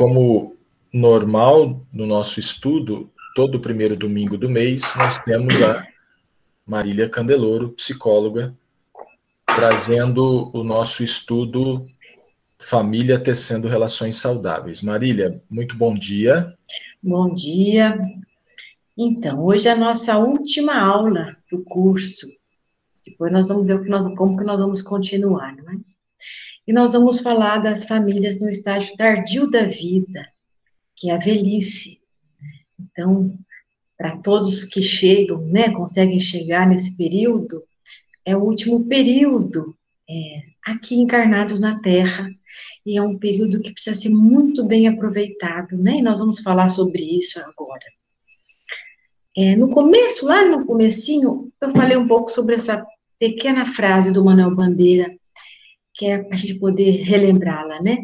como normal no nosso estudo, todo primeiro domingo do mês, nós temos a Marília Candeloro, psicóloga, trazendo o nosso estudo Família Tecendo Relações Saudáveis. Marília, muito bom dia. Bom dia. Então, hoje é a nossa última aula do curso. Depois nós vamos ver como que nós vamos continuar, não é? E nós vamos falar das famílias no estágio tardio da vida, que é a velhice. Então, para todos que chegam, né, conseguem chegar nesse período, é o último período aqui encarnados na Terra, e é um período que precisa ser muito bem aproveitado, né? E nós vamos falar sobre isso agora. No começo, lá no comecinho, eu falei um pouco sobre essa pequena frase do Manuel Bandeira, que é para a gente poder relembrá-la, né?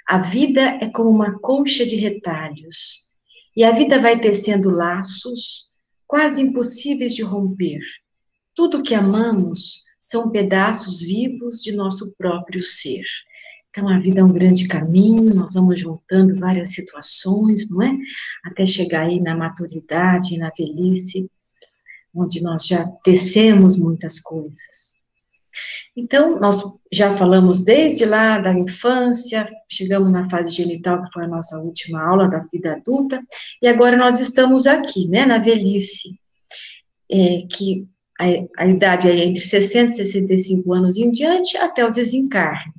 A vida é como uma concha de retalhos, e a vida vai tecendo laços quase impossíveis de romper. Tudo que amamos são pedaços vivos de nosso próprio ser. Então, a vida é um grande caminho, nós vamos juntando várias situações, não é? Até chegar aí na maturidade, na velhice, onde nós já tecemos muitas coisas. Então, nós já falamos desde lá da infância, chegamos na fase genital, que foi a nossa última aula da vida adulta, e agora nós estamos aqui, né, na velhice, que a idade é entre 60 e 65 anos em diante, até o desencarne.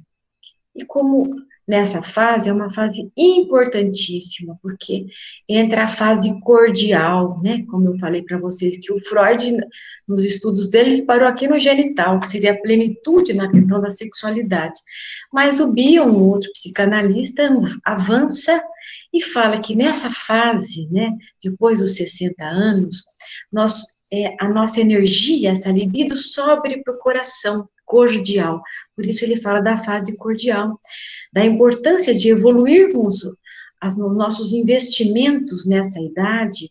E como nessa fase é uma fase importantíssima, porque entra a fase cordial, né? Como eu falei para vocês, que o Freud, nos estudos dele, ele parou aqui no genital, que seria a plenitude na questão da sexualidade. Mas o Bion, um outro psicanalista, avança e fala que nessa fase, né, depois dos 60 anos, a nossa energia, essa libido, sobe para o coração, cordial. Por isso ele fala da fase cordial, da importância de evoluirmos os nossos investimentos nessa idade,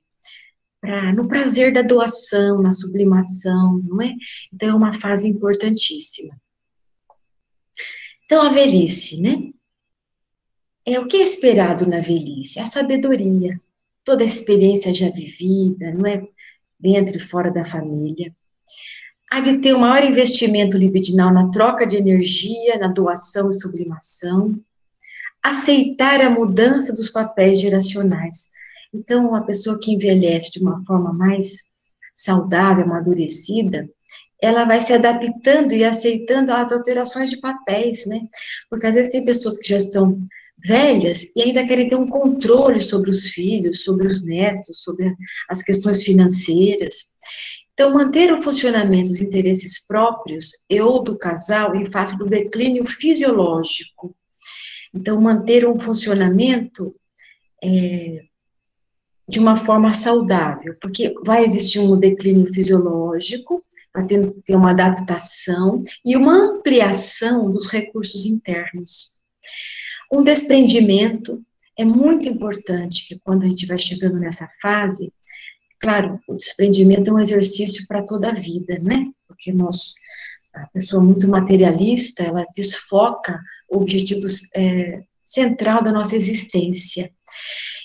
no prazer da doação, na sublimação, não é? Então é uma fase importantíssima. Então a velhice, né? O que é esperado na velhice? A sabedoria, toda a experiência já vivida, não é? Dentro e fora da família. Há de ter um maior investimento libidinal na troca de energia, na doação e sublimação, aceitar a mudança dos papéis geracionais. Então, uma pessoa que envelhece de uma forma mais saudável, amadurecida, ela vai se adaptando e aceitando as alterações de papéis, né? Porque às vezes tem pessoas que já estão velhas e ainda querem ter um controle sobre os filhos, sobre os netos, sobre as questões financeiras. Então, manter o funcionamento dos interesses próprios e ou do casal em face do declínio fisiológico. Então, manter um funcionamento de uma forma saudável, porque vai existir um declínio fisiológico, vai ter uma adaptação e uma ampliação dos recursos internos. Um desprendimento é muito importante, que quando a gente vai chegando nessa fase, claro, o desprendimento é um exercício para toda a vida, né? Porque a pessoa muito materialista, ela desfoca o objetivo central da nossa existência.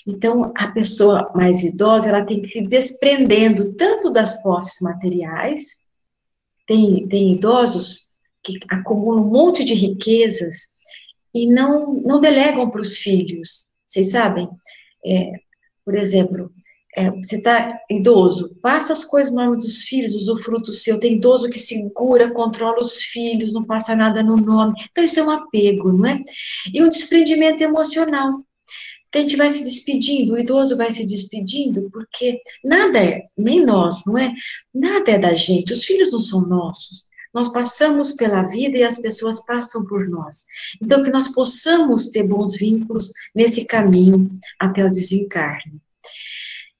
Então, a pessoa mais idosa, ela tem que se desprendendo tanto das posses materiais, tem idosos que acumulam um monte de riquezas e não delegam para os filhos, vocês sabem? Por exemplo, você está idoso, passa as coisas no nome dos filhos, usufruto seu, tem idoso que segura, controla os filhos, não passa nada no nome, então isso é um apego, não é? E um desprendimento emocional, que a gente vai se despedindo, o idoso vai se despedindo, porque nada nem nós, não é? Nada é da gente, os filhos não são nossos, nós passamos pela vida e as pessoas passam por nós, então que nós possamos ter bons vínculos nesse caminho até o desencarne.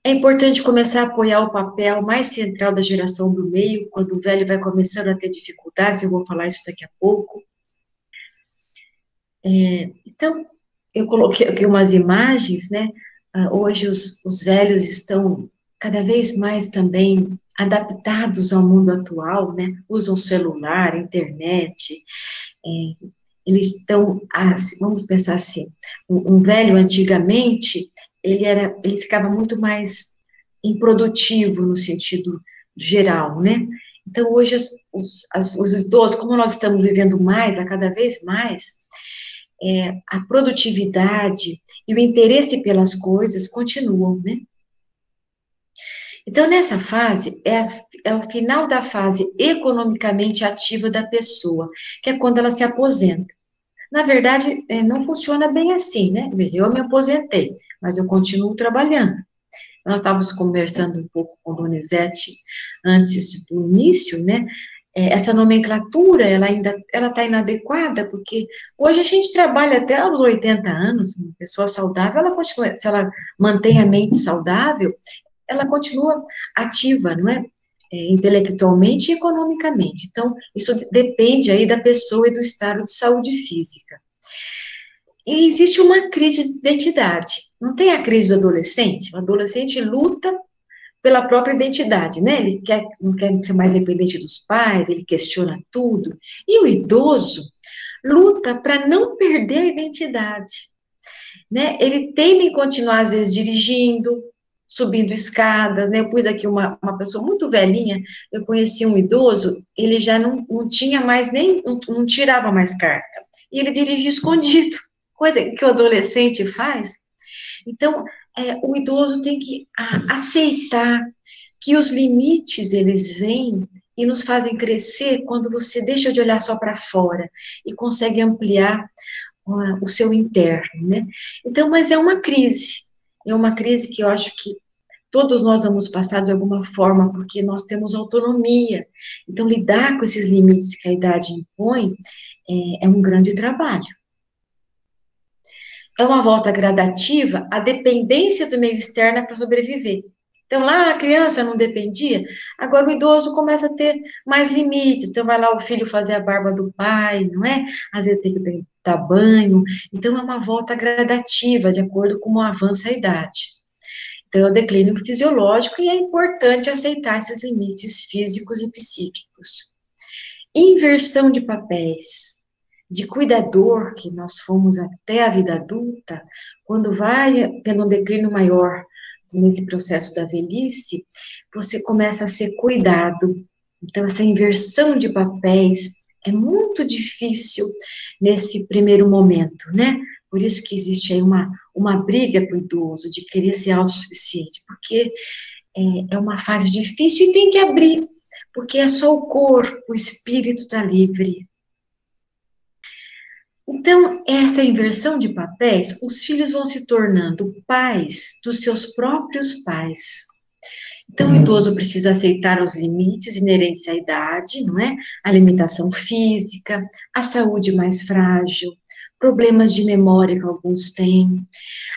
É importante começar a apoiar o papel mais central da geração do meio, quando o velho vai começando a ter dificuldades, eu vou falar isso daqui a pouco. Então, eu coloquei aqui umas imagens, né? Hoje os velhos estão cada vez mais também adaptados ao mundo atual, né? Usam celular, internet, eles estão, vamos pensar assim, um velho antigamente, ele ficava muito mais improdutivo no sentido geral, né? Então, hoje, os idosos, como nós estamos vivendo mais, a cada vez mais, a produtividade e o interesse pelas coisas continuam, né? Então, nessa fase, é o final da fase economicamente ativa da pessoa, que é quando ela se aposenta. Na verdade, não funciona bem assim, né? Eu me aposentei, mas eu continuo trabalhando. Nós estávamos conversando um pouco com a Donizete antes do início, né? Essa nomenclatura, ela ainda está inadequada, porque hoje a gente trabalha até aos 80 anos, uma pessoa saudável, ela continua, se ela mantém a mente saudável, ela continua ativa, não é? Intelectualmente e economicamente. Então, isso depende aí da pessoa e do estado de saúde física. E existe uma crise de identidade. Não tem a crise do adolescente? O adolescente luta pela própria identidade, né? Ele não quer ser mais dependente dos pais, ele questiona tudo. E o idoso luta para não perder a identidade, né? Ele teme em continuar, às vezes, dirigindo, subindo escadas, né? Eu pus aqui uma pessoa muito velhinha, eu conheci um idoso, ele já não tinha mais nem, não tirava mais carta. E ele dirigia escondido, coisa que o adolescente faz. Então, o idoso tem que aceitar que os limites, eles vêm e nos fazem crescer quando você deixa de olhar só para fora e consegue ampliar o seu interno, né? Então, mas é uma crise que eu acho que todos nós vamos passar de alguma forma, porque nós temos autonomia. Então, lidar com esses limites que a idade impõe é um grande trabalho. É uma volta gradativa à dependência do meio externo para sobreviver. Então, lá a criança não dependia, agora o idoso começa a ter mais limites. Então, vai lá o filho fazer a barba do pai, não é? Às vezes tem que dar banho. Então, é uma volta gradativa, de acordo com como avança a idade. Então, é o declínio fisiológico e é importante aceitar esses limites físicos e psíquicos. Inversão de papéis. De cuidador, que nós fomos até a vida adulta, quando vai tendo um declínio maior nesse processo da velhice, você começa a ser cuidado. Então, essa inversão de papéis é muito difícil nesse primeiro momento, né? Por isso que existe aí uma briga com o idoso, de querer ser autossuficiente, porque é uma fase difícil e tem que abrir, porque é só o corpo, o espírito está livre. Então, essa inversão de papéis, os filhos vão se tornando pais dos seus próprios pais. Então, o idoso precisa aceitar os limites inerentes à idade, não é? A alimentação física, a saúde mais frágil, problemas de memória que alguns têm.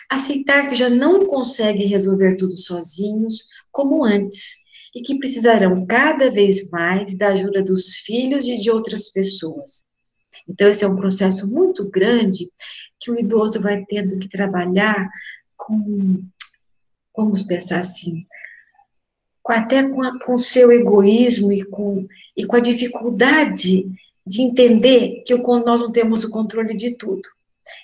Aceitar que já não consegue resolver tudo sozinhos, como antes, e que precisarão cada vez mais da ajuda dos filhos e de outras pessoas. Então, esse é um processo muito grande que o idoso vai tendo que trabalhar com, vamos pensar assim, com o seu egoísmo e com a dificuldade de entender que nós não temos o controle de tudo.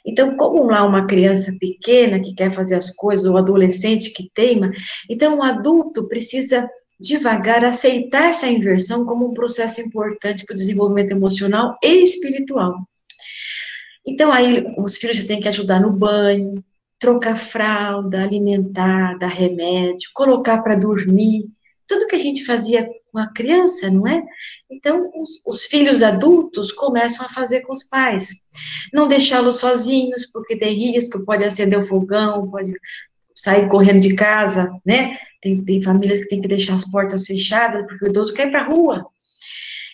Então, como não há uma criança pequena que quer fazer as coisas, ou adolescente que teima, então o adulto precisa devagar aceitar essa inversão como um processo importante para o desenvolvimento emocional e espiritual. Então, aí os filhos já têm que ajudar no banho, trocar fralda, alimentar, dar remédio, colocar para dormir, tudo que a gente fazia com a criança, não é? Então, os filhos adultos começam a fazer com os pais. Não deixá-los sozinhos, porque tem risco, pode acender o fogão, pode sair correndo de casa, né? Tem famílias que têm que deixar as portas fechadas, porque o idoso quer ir para a rua.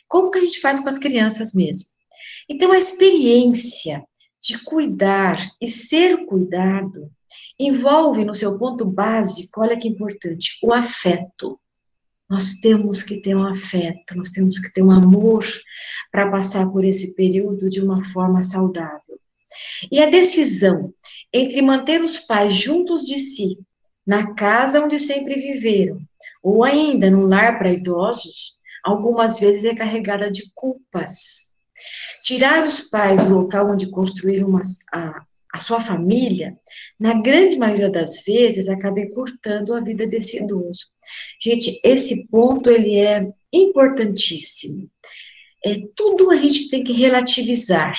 Como que a gente faz com as crianças mesmo? Então, a experiência de cuidar e ser cuidado envolve no seu ponto básico, olha que importante, o afeto. Nós temos que ter um afeto, nós temos que ter um amor para passar por esse período de uma forma saudável. E a decisão entre manter os pais juntos de si, na casa onde sempre viveram, ou ainda no lar para idosos, algumas vezes é carregada de culpas. Tirar os pais do local onde construíram a sua família, na grande maioria das vezes, acaba encurtando a vida desse idoso. Gente, esse ponto, ele é importantíssimo. Tudo a gente tem que relativizar.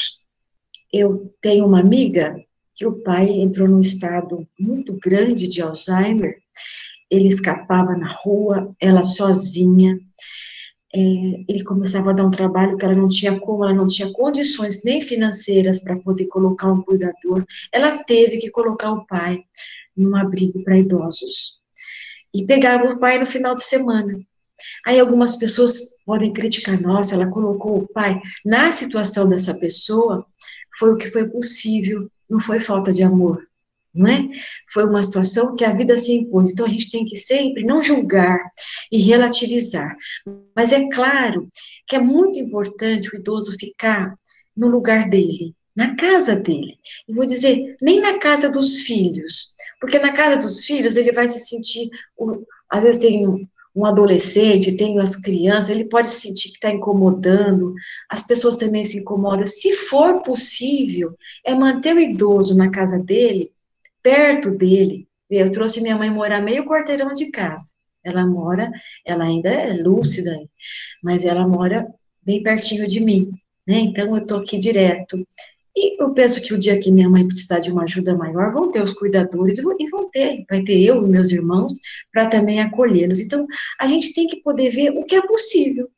Eu tenho uma amiga que o pai entrou num estado muito grande de Alzheimer, ele escapava na rua, ela sozinha, ele começava a dar um trabalho que ela não tinha como, ela não tinha condições nem financeiras para poder colocar um cuidador, ela teve que colocar o pai num abrigo para idosos, e pegava o pai no final de semana. Aí algumas pessoas podem criticar, nossa, ela colocou o pai. Na situação dessa pessoa, foi o que foi possível, não foi falta de amor, não é? Foi uma situação que a vida se impôs. Então a gente tem que sempre não julgar e relativizar. Mas é claro que é muito importante o idoso ficar no lugar dele, na casa dele. E vou dizer, nem na casa dos filhos, porque na casa dos filhos ele vai se sentir, às vezes tem um adolescente, tem as crianças, ele pode sentir que está incomodando, as pessoas também se incomodam. Se for possível, é manter o idoso na casa dele, perto dele. Eu trouxe minha mãe morar meio quarteirão de casa. Ela ainda é lúcida, mas ela mora bem pertinho de mim, né? Então eu estou aqui direto. E eu penso que o dia que minha mãe precisar de uma ajuda maior, vão ter os cuidadores vai ter eu e meus irmãos para também acolhê-los. Então, a gente tem que poder ver o que é possível.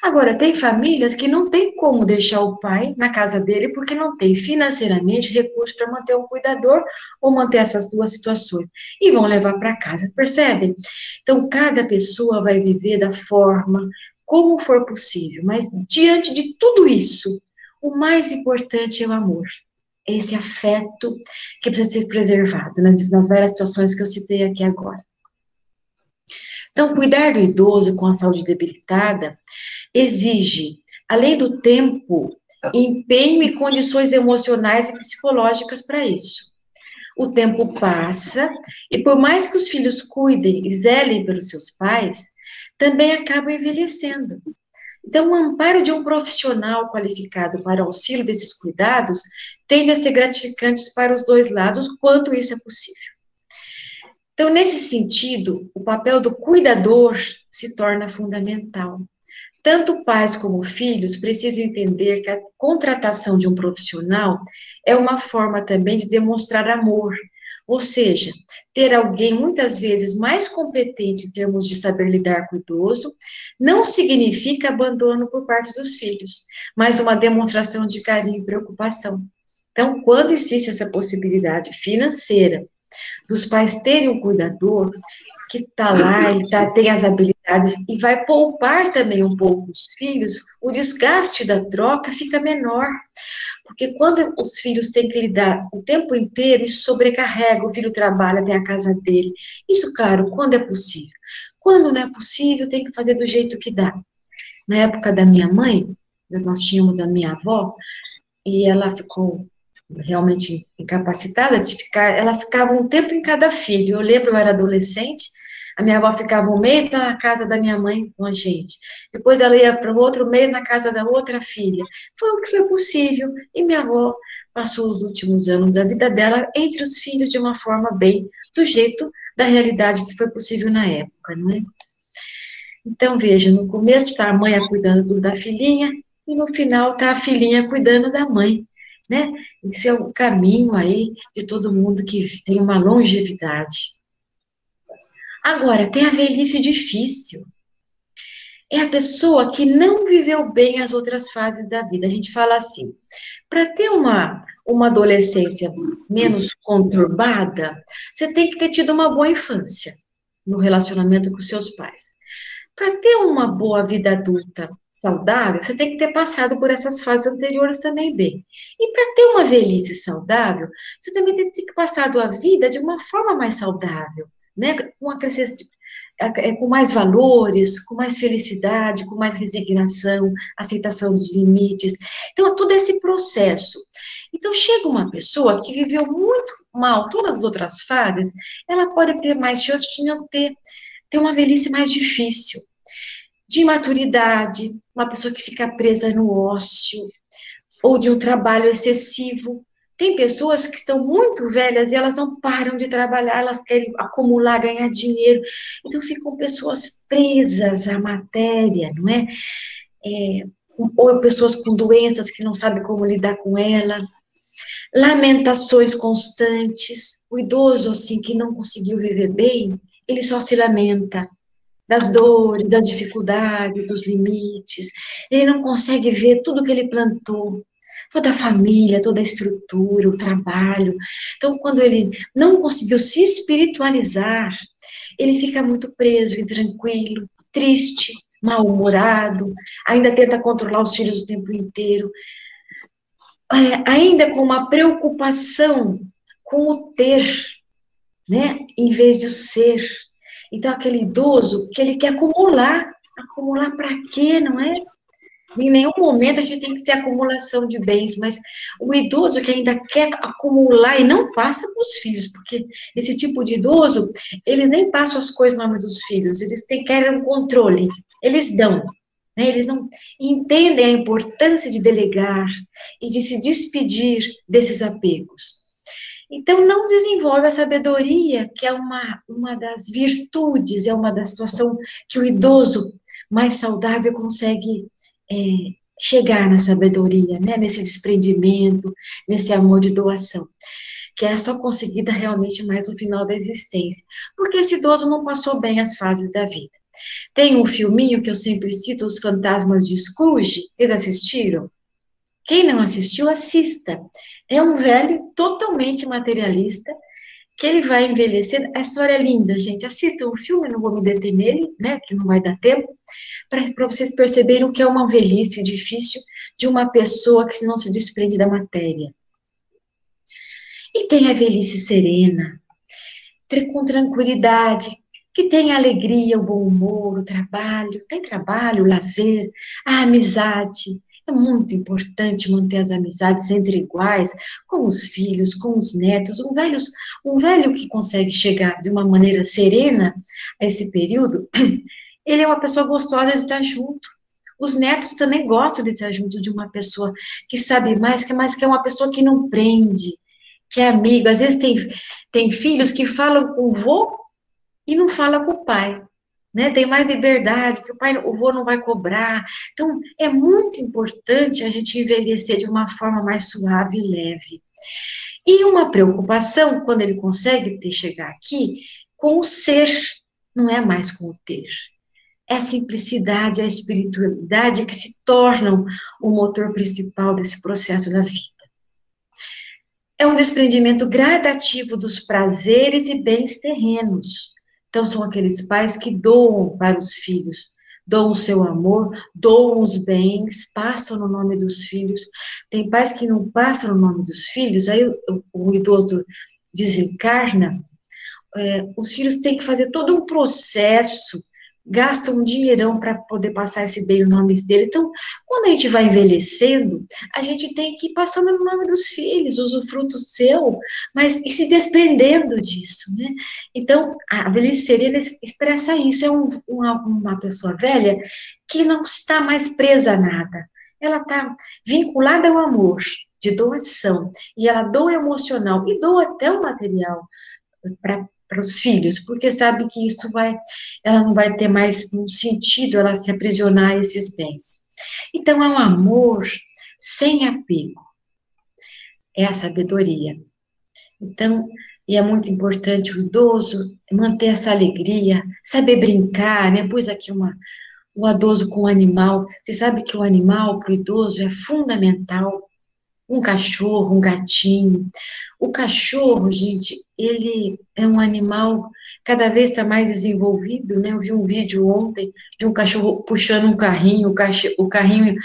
Agora, tem famílias que não tem como deixar o pai na casa dele porque não tem financeiramente recursos para manter um cuidador ou manter essas duas situações. E vão levar para casa, percebe? Então, cada pessoa vai viver da forma como for possível, mas diante de tudo isso, o mais importante é o amor, esse afeto que precisa ser preservado nas várias situações que eu citei aqui agora. Então, cuidar do idoso com a saúde debilitada exige, além do tempo, empenho e condições emocionais e psicológicas para isso. O tempo passa, e por mais que os filhos cuidem e zelem pelos seus pais, também acabam envelhecendo. Então, o amparo de um profissional qualificado para o auxílio desses cuidados tende a ser gratificante para os dois lados, quanto isso é possível. Então, nesse sentido, o papel do cuidador se torna fundamental. Tanto pais como filhos precisam entender que a contratação de um profissional é uma forma também de demonstrar amor, ou seja, ter alguém muitas vezes mais competente em termos de saber lidar com o idoso não significa abandono por parte dos filhos, mas uma demonstração de carinho e preocupação. Então, quando existe essa possibilidade financeira dos pais terem um cuidador que está lá, tem as habilidades e vai poupar também um pouco os filhos, o desgaste da troca fica menor. Porque quando os filhos têm que lidar o tempo inteiro, isso sobrecarrega, o filho trabalha, tem a casa dele. Isso, claro, quando é possível. Quando não é possível, tem que fazer do jeito que dá. Na época da minha mãe, nós tínhamos a minha avó, e ela ficou realmente incapacitada de ficar, ela ficava um tempo em cada filho. Eu lembro, eu era adolescente, a minha avó ficava um mês na casa da minha mãe com a gente. Depois ela ia para o outro mês na casa da outra filha. Foi o que foi possível. E minha avó passou os últimos anos da vida dela entre os filhos de uma forma bem, do jeito da realidade que foi possível na época, não é? Então, veja, no começo está a mãe cuidando da filhinha, e no final está a filhinha cuidando da mãe, né? Esse é o caminho aí de todo mundo que tem uma longevidade. Agora, tem a velhice difícil. É a pessoa que não viveu bem as outras fases da vida. A gente fala assim, para ter uma adolescência menos conturbada, você tem que ter tido uma boa infância no relacionamento com seus pais. Para ter uma boa vida adulta saudável, você tem que ter passado por essas fases anteriores também bem. E para ter uma velhice saudável, você também tem que ter passado a vida de uma forma mais saudável, né? Com mais valores, com mais felicidade, com mais resignação, aceitação dos limites. Então, todo esse processo. Então, chega uma pessoa que viveu muito mal todas as outras fases, ela pode ter mais chance de não ter uma velhice mais difícil, de imaturidade, uma pessoa que fica presa no ócio, ou de um trabalho excessivo. Tem pessoas que estão muito velhas e elas não param de trabalhar, elas querem acumular, ganhar dinheiro. Então, ficam pessoas presas à matéria, não é? Ou pessoas com doenças que não sabem como lidar com ela. Lamentações constantes. O idoso, assim, que não conseguiu viver bem, ele só se lamenta das dores, das dificuldades, dos limites. Ele não consegue ver tudo que ele plantou, toda a família, toda a estrutura, o trabalho. Então, quando ele não conseguiu se espiritualizar, ele fica muito preso, intranquilo, triste, mal-humorado, ainda tenta controlar os filhos o tempo inteiro, ainda com uma preocupação com o ter, né, em vez de o ser. Então, aquele idoso que ele quer acumular. Acumular para quê, não é? Em nenhum momento a gente tem que ter acumulação de bens, mas o idoso que ainda quer acumular e não passa para os filhos, porque esse tipo de idoso, eles nem passam as coisas no nome dos filhos, eles querem um controle, eles dão, né? Eles não entendem a importância de delegar e de se despedir desses apegos. Então, não desenvolve a sabedoria, que é uma das virtudes, é uma das situações que o idoso mais saudável consegue chegar na sabedoria, né? Nesse desprendimento, nesse amor de doação, que é só conseguida realmente mais no final da existência, porque esse idoso não passou bem as fases da vida. Tem um filminho que eu sempre cito, Os Fantasmas de Scrooge, vocês assistiram? Quem não assistiu, assista. É um velho totalmente materialista, que ele vai envelhecer. A história é linda, gente. Assistam o filme, não vou me deter nele, né, que não vai dar tempo, para vocês perceberem o que é uma velhice difícil de uma pessoa que não se desprende da matéria. E tem a velhice serena, com tranquilidade, que tem a alegria, o bom humor, o trabalho, tem trabalho, o lazer, a amizade. É muito importante manter as amizades entre iguais, com os filhos, com os netos. Um velho que consegue chegar de uma maneira serena a esse período, ele é uma pessoa gostosa de estar junto. Os netos também gostam de estar junto de uma pessoa que sabe mais, que é uma pessoa que não prende, que é amigo. Às vezes tem filhos que falam com o vô e não falam com o pai, né? Tem mais liberdade, que o vô não vai cobrar. Então, é muito importante a gente envelhecer de uma forma mais suave e leve. E uma preocupação, quando ele consegue chegar aqui, com o ser, não é mais com o ter. É a simplicidade, a espiritualidade que se tornam o motor principal desse processo da vida. É um desprendimento gradativo dos prazeres e bens terrenos. Então, são aqueles pais que doam para os filhos, doam o seu amor, doam os bens, passam no nome dos filhos. Tem pais que não passam no nome dos filhos, aí o idoso desencarna, os filhos têm que fazer todo um processo, gastam um dinheirão para poder passar esse bem no nome deles. Então, quando a gente vai envelhecendo, a gente tem que ir passando no nome dos filhos, usufruto seu, mas e se desprendendo disso, né? Então, a velhice serena expressa isso, é uma pessoa velha que não está mais presa a nada, ela está vinculada ao amor, de doação, e ela doa emocional, e doa até o material, para os filhos, porque sabe que ela não vai ter mais um sentido ela se aprisionar a esses bens. Então, é um amor sem apego, é a sabedoria. Então, e é muito importante o idoso manter essa alegria, saber brincar, né? Pus aqui um idoso com o animal. Você sabe que o animal para o idoso é fundamental. Um cachorro, um gatinho. O cachorro, gente, ele é um animal cada vez está mais desenvolvido, né? Eu vi um vídeo ontem de um cachorro puxando um carrinho, o carrinho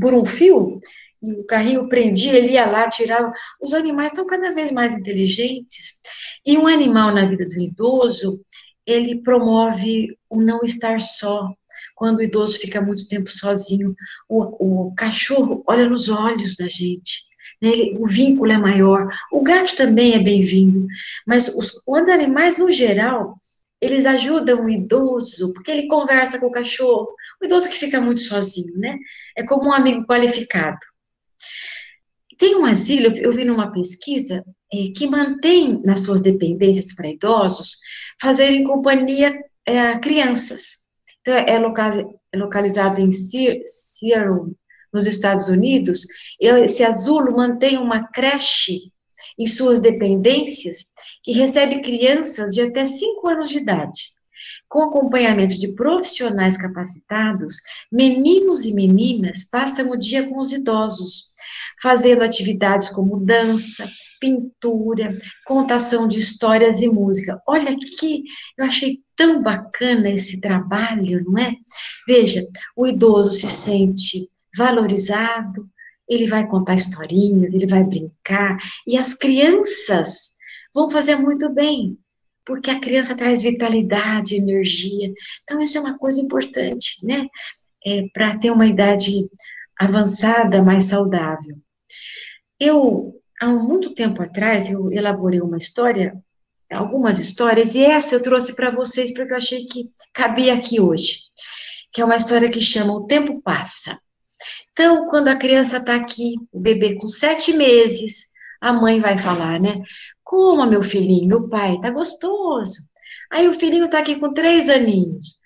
por um fio, e o carrinho prendia, ele ia lá, tirava. Os animais estão cada vez mais inteligentes, e um animal na vida do idoso, ele promove o não estar só. Quando o idoso fica muito tempo sozinho, o cachorro olha nos olhos da gente, né? O vínculo é maior. O gato também é bem-vindo, mas os animais, no geral, eles ajudam o idoso, porque ele conversa com o cachorro, O idoso que fica muito sozinho, né? É como um amigo qualificado. Tem um asilo, eu vi numa pesquisa, que mantém nas suas dependências para idosos, fazerem companhia a crianças. Então, é localizado em Seattle, nos Estados Unidos. Esse asilo mantém uma creche em suas dependências, que recebe crianças de até 5 anos de idade. Com acompanhamento de profissionais capacitados, meninos e meninas passam o dia com os idosos, fazendo atividades como dança, pintura, contação de histórias e música. Olha que eu achei tão bacana esse trabalho, não é? Veja, o idoso se sente valorizado, ele vai contar historinhas, ele vai brincar, e as crianças vão fazer muito bem, porque a criança traz vitalidade, energia. Então, isso é uma coisa importante, né? Para ter uma idade avançada, mais saudável. Há muito tempo atrás, eu elaborei uma história, algumas histórias, e essa eu trouxe para vocês porque eu achei que cabia aqui hoje, que é uma história que chama O Tempo Passa. Então, quando a criança está aqui, o bebê com 7 meses, a mãe vai falar, né? Coma, meu filhinho, meu pai, tá gostoso. Aí o filhinho está aqui com 3 aninhos.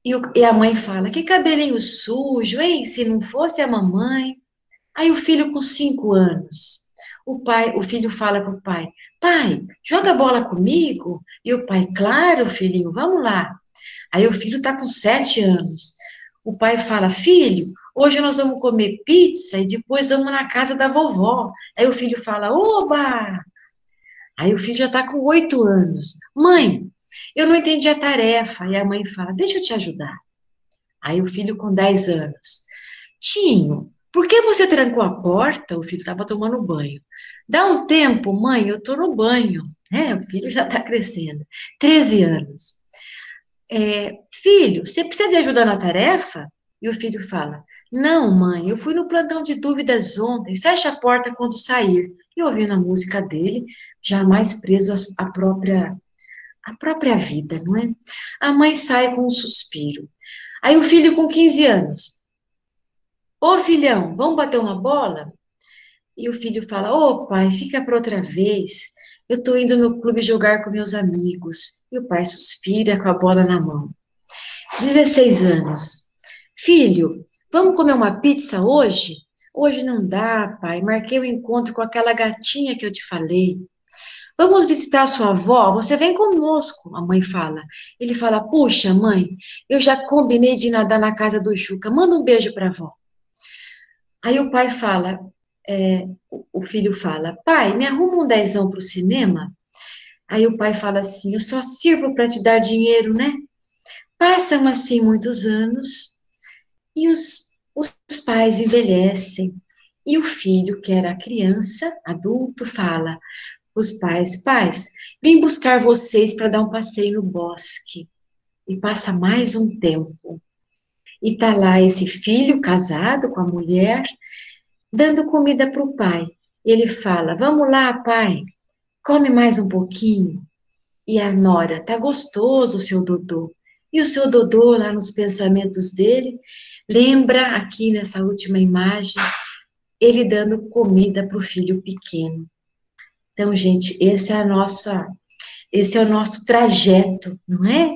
E a mãe fala, que cabelinho sujo, hein? Se não fosse a mamãe. Aí o filho com 5 anos. O filho fala para o pai, pai, joga bola comigo? E o pai, claro, filhinho, vamos lá. Aí o filho está com 7 anos. O pai fala, filho, hoje nós vamos comer pizza e depois vamos na casa da vovó. Aí o filho fala, oba! Aí o filho já está com 8 anos. Mãe, eu não entendi a tarefa. E a mãe fala, deixa eu te ajudar. Aí o filho com 10 anos. Tinho, por que você trancou a porta? O filho estava tomando banho. Dá um tempo, mãe, eu estou no banho. O filho já está crescendo. 13 anos. Filho, você precisa de ajuda na tarefa? E o filho fala, não, mãe, eu fui no plantão de dúvidas ontem, fecha a porta quando sair. E ouvindo a música dele, jamais preso à própria vida, não é? A mãe sai com um suspiro. Aí o filho com 15 anos, ô filhão, vamos bater uma bola? E o filho fala, ô pai, fica para outra vez, eu estou indo no clube jogar com meus amigos. E o pai suspira com a bola na mão. 16 anos. Filho, vamos comer uma pizza hoje? Hoje não dá, pai. Marquei um encontro com aquela gatinha que eu te falei. Vamos visitar a sua avó? Você vem conosco, a mãe fala. Ele fala, puxa, mãe, eu já combinei de nadar na casa do Juca. Manda um beijo para a avó. Aí o pai fala, o filho fala, pai, me arruma um dezão para o cinema? Aí o pai fala assim, eu só sirvo para te dar dinheiro, né? Passam assim muitos anos e os pais envelhecem. E o filho, que era criança, adulto, fala, os pais, vim buscar vocês para dar um passeio no bosque. E passa mais um tempo. E tá lá esse filho casado com a mulher, dando comida para o pai. E ele fala, vamos lá, pai, come mais um pouquinho. E a nora, tá gostoso, seu Dodô. E o seu Dodô, lá nos pensamentos dele, lembra aqui nessa última imagem, ele dando comida para o filho pequeno. Então, gente, esse é o nosso trajeto, não é?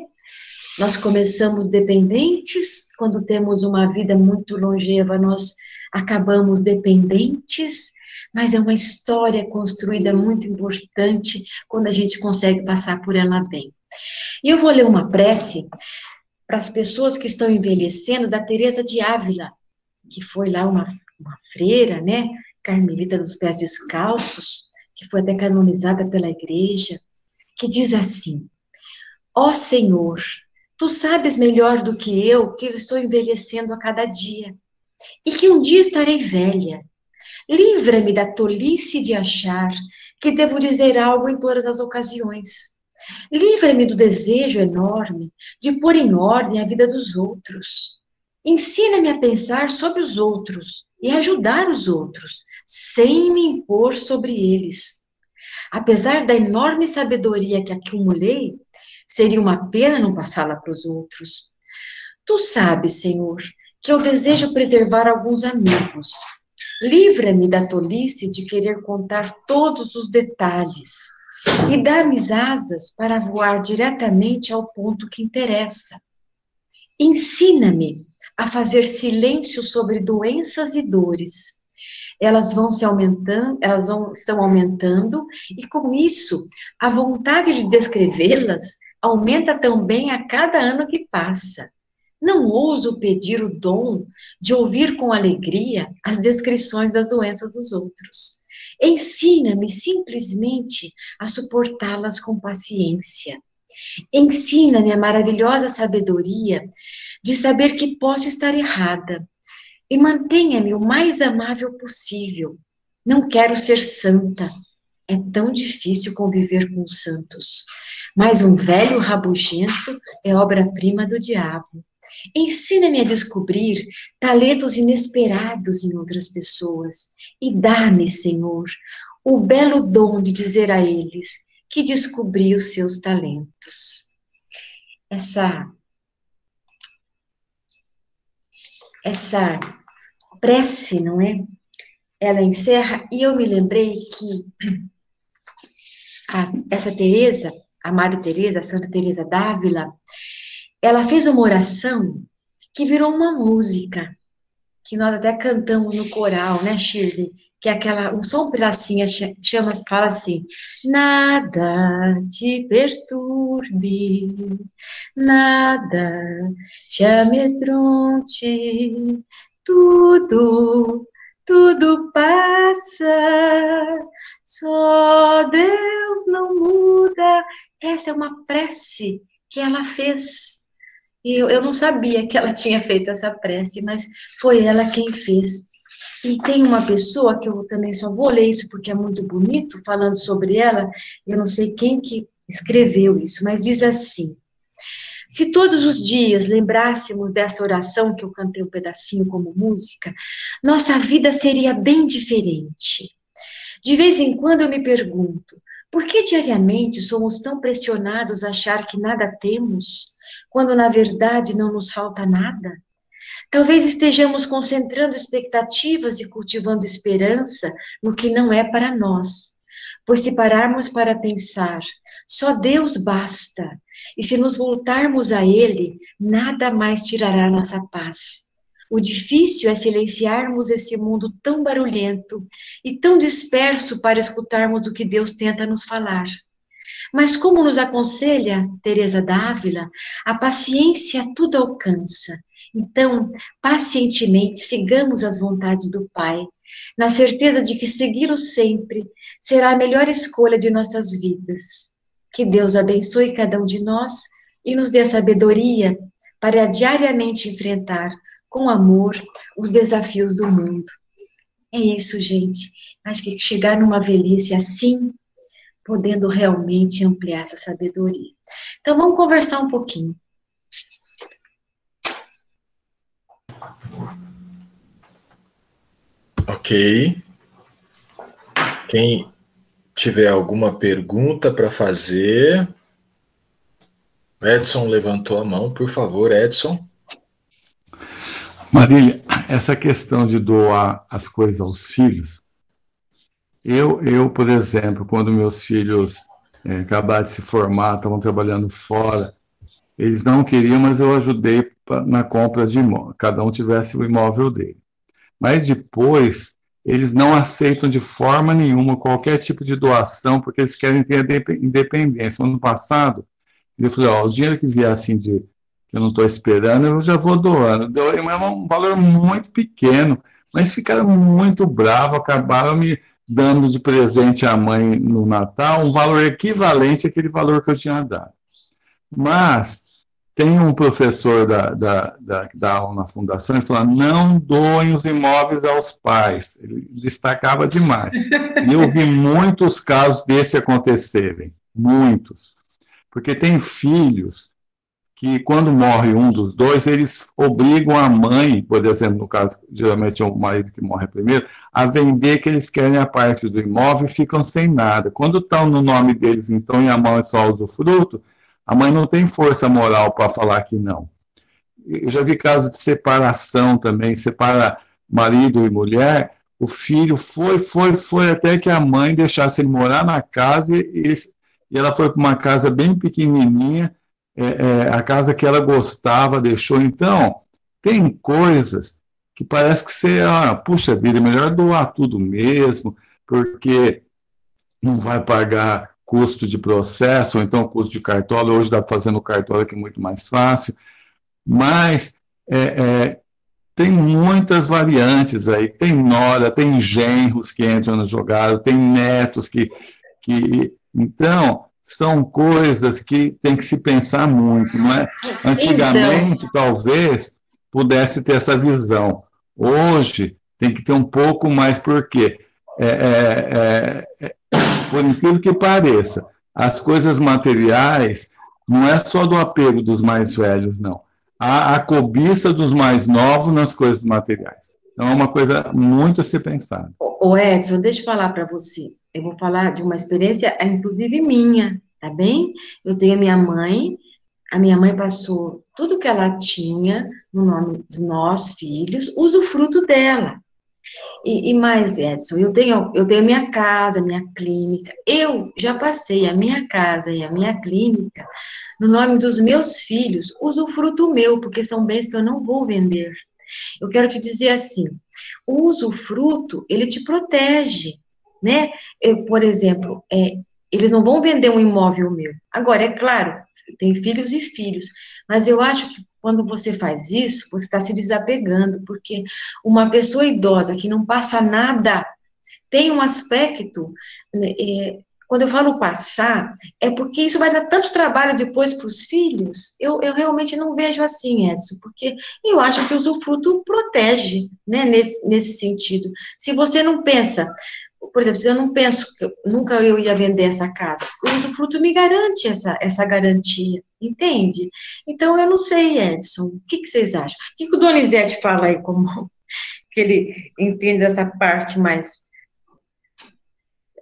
Nós começamos dependentes, quando temos uma vida muito longeva, nós acabamos dependentes, mas é uma história construída muito importante quando a gente consegue passar por ela bem. E eu vou ler uma prece para as pessoas que estão envelhecendo, da Teresa de Ávila, que foi lá uma freira, né, carmelita dos pés descalços, que foi até canonizada pela igreja, que diz assim, ó Senhor, tu sabes melhor do que eu estou envelhecendo a cada dia, e que um dia estarei velha. Livra-me da tolice de achar que devo dizer algo em todas as ocasiões. Livra-me do desejo enorme de pôr em ordem a vida dos outros. Ensina-me a pensar sobre os outros e ajudar os outros, sem me impor sobre eles. Apesar da enorme sabedoria que acumulei, seria uma pena não passá-la para os outros. Tu sabes, Senhor, que eu desejo preservar alguns amigos. Livra-me da tolice de querer contar todos os detalhes e dá-me asas para voar diretamente ao ponto que interessa. Ensina-me a fazer silêncio sobre doenças e dores. Elas estão aumentando, e com isso, a vontade de descrevê-las aumenta também a cada ano que passa. Não ouso pedir o dom de ouvir com alegria as descrições das doenças dos outros. Ensina-me simplesmente a suportá-las com paciência. Ensina-me a maravilhosa sabedoria de saber que posso estar errada. E mantenha-me o mais amável possível. Não quero ser santa. É tão difícil conviver com os santos. Mas um velho rabugento é obra-prima do diabo. Ensina-me a descobrir talentos inesperados em outras pessoas. E dá-me, Senhor, o belo dom de dizer a eles que descobri os seus talentos. Essa prece, não é? Ela encerra, e eu me lembrei que essa Teresa, a Madre Teresa, a Santa Teresa d'Ávila, ela fez uma oração que virou uma música, que nós até cantamos no coral, né, Shirley? Que é só um pedacinho, fala assim: nada te perturbe, nada te amedronte, tudo passa, só Deus não muda. Essa é uma prece que ela fez. E eu não sabia que ela tinha feito essa prece, mas foi ela quem fez. E tem uma pessoa que eu também só vou ler isso porque é muito bonito, falando sobre ela, eu não sei quem que escreveu isso, mas diz assim: se todos os dias lembrássemos dessa oração que eu cantei um pedacinho como música, nossa vida seria bem diferente. De vez em quando eu me pergunto, por que diariamente somos tão pressionados a achar que nada temos, quando na verdade não nos falta nada? Talvez estejamos concentrando expectativas e cultivando esperança no que não é para nós. Pois se pararmos para pensar, só Deus basta, e se nos voltarmos a Ele, nada mais tirará nossa paz. O difícil é silenciarmos esse mundo tão barulhento e tão disperso para escutarmos o que Deus tenta nos falar. Mas como nos aconselha Teresa d'Ávila, a paciência tudo alcança. Então, pacientemente, sigamos as vontades do Pai, na certeza de que segui-lo sempre será a melhor escolha de nossas vidas. Que Deus abençoe cada um de nós e nos dê a sabedoria para diariamente enfrentar com amor os desafios do mundo. É isso, gente. Acho que chegar numa velhice assim, podendo realmente ampliar essa sabedoria. Então, vamos conversar um pouquinho. Ok. Quem tiver alguma pergunta para fazer... Edson levantou a mão, por favor, Edson. Marília, essa questão de doar as coisas aos filhos, eu, por exemplo, quando meus filhos acabaram de se formar, estavam trabalhando fora, eles não queriam, mas eu ajudei na compra de imóvel, cada um tivesse o imóvel dele. Mas depois, eles não aceitam de forma nenhuma qualquer tipo de doação, porque eles querem ter a independência. No ano passado, ele falou, o dinheiro que vier assim que eu não estou esperando, eu já vou doando. Doei, mas é um valor muito pequeno, mas ficaram muito bravos, acabaram me dando de presente à mãe no Natal um valor equivalente àquele valor que eu tinha dado. Mas tem um professor da aula na fundação, ele falou, não doem os imóveis aos pais. Ele destacava demais. E eu vi muitos casos desse acontecerem, muitos. Porque tem filhos que, quando morre um dos dois, eles obrigam a mãe, por exemplo, no caso, geralmente é o marido que morre primeiro, a vender que eles querem a parte do imóvel e ficam sem nada. Quando estão no nome deles, então, e a mãe só usufruto, a mãe não tem força moral para falar que não. eu já vi casos de separação também, separa marido e mulher, o filho foi até que a mãe deixasse ele morar na casa e ela foi para uma casa bem pequenininha, a casa que ela gostava, deixou. Então, tem coisas que parece que você, puxa vida, é melhor doar tudo mesmo, porque não vai pagar custo de processo, ou então custo de cartório. Hoje dá para fazer no cartório, que é muito mais fácil, mas tem muitas variantes aí. Tem nora, tem genros que entram na jogada, tem netos que... Então, são coisas que tem que se pensar muito, não é? Antigamente, talvez, pudesse ter essa visão. Hoje, tem que ter um pouco mais, porque, por incrível que pareça, as coisas materiais não é só do apego dos mais velhos, não. Há a cobiça dos mais novos nas coisas materiais. Então, é uma coisa muito a ser pensada. Ô Edson, deixa eu falar para você. Eu vou falar de uma experiência, inclusive minha, tá bem? Eu tenho a minha mãe passou tudo que ela tinha no nome dos nós, filhos, usufruto dela. E mais, Edson, eu tenho a minha casa, a minha clínica. Eu já passei a minha casa e a minha clínica no nome dos meus filhos, usufruto meu, porque são bens que eu não vou vender. Eu quero te dizer assim, o usufruto, ele te protege, né? Por exemplo, eles não vão vender um imóvel meu. Agora, é claro, tem filhos e filhos, mas eu acho que quando você faz isso, você está se desapegando, porque uma pessoa idosa que não passa nada, tem um aspecto, quando eu falo passar, é porque isso vai dar tanto trabalho depois para os filhos. Eu realmente não vejo assim, Edson, porque eu acho que o usufruto protege, né, nesse sentido. Se você não pensa, por exemplo, se eu não penso que nunca eu ia vender essa casa, o usufruto me garante essa garantia, entende? Então, eu não sei, Edson, o que vocês acham? O que o Donizete fala aí, como que ele entende essa parte mais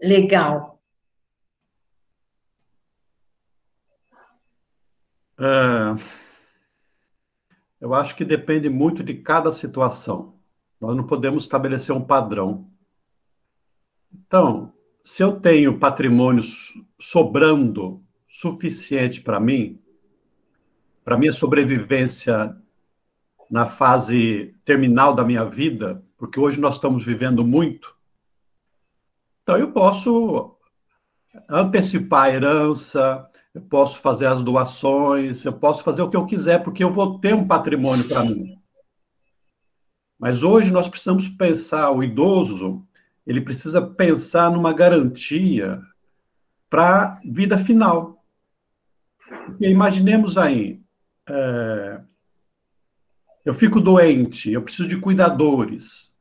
legal? Eu acho que depende muito de cada situação. Nós não podemos estabelecer um padrão. Então, se eu tenho patrimônio sobrando suficiente para minha sobrevivência na fase terminal da minha vida, porque hoje nós estamos vivendo muito, então eu posso antecipar a herança, eu posso fazer as doações, eu posso fazer o que eu quiser, porque eu vou ter um patrimônio para mim. Mas hoje nós precisamos pensar, o idoso, ele precisa pensar numa garantia para a vida final. Porque imaginemos aí, eu fico doente, eu preciso de cuidadores.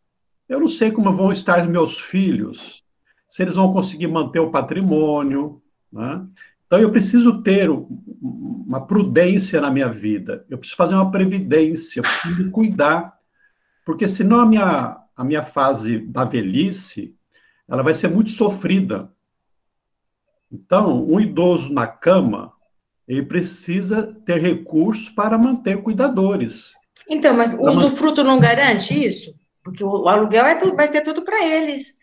Eu não sei como vão estar meus filhos, se eles vão conseguir manter o patrimônio, né? Então, eu preciso ter uma prudência na minha vida, eu preciso fazer uma previdência, eu preciso me cuidar, porque senão a minha fase da velhice, ela vai ser muito sofrida. Então, um idoso na cama, ele precisa ter recursos para manter cuidadores. Então, mas o usufruto não garante isso? Porque o aluguel vai ser tudo para eles.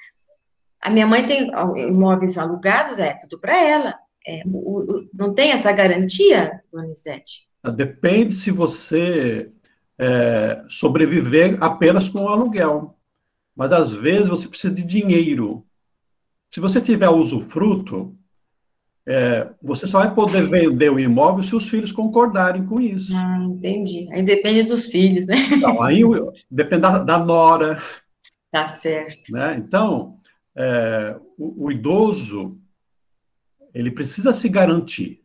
A minha mãe tem imóveis alugados, tudo para ela. Não tem essa garantia, Donizete? Depende se você sobreviver apenas com o aluguel. Mas, às vezes, você precisa de dinheiro. Se você tiver usufruto, você só vai poder vender o imóvel se os filhos concordarem com isso. Entendi. Aí depende dos filhos, né? Então, aí depende da nora. Tá certo. Né? Então, o idoso, ele precisa se garantir.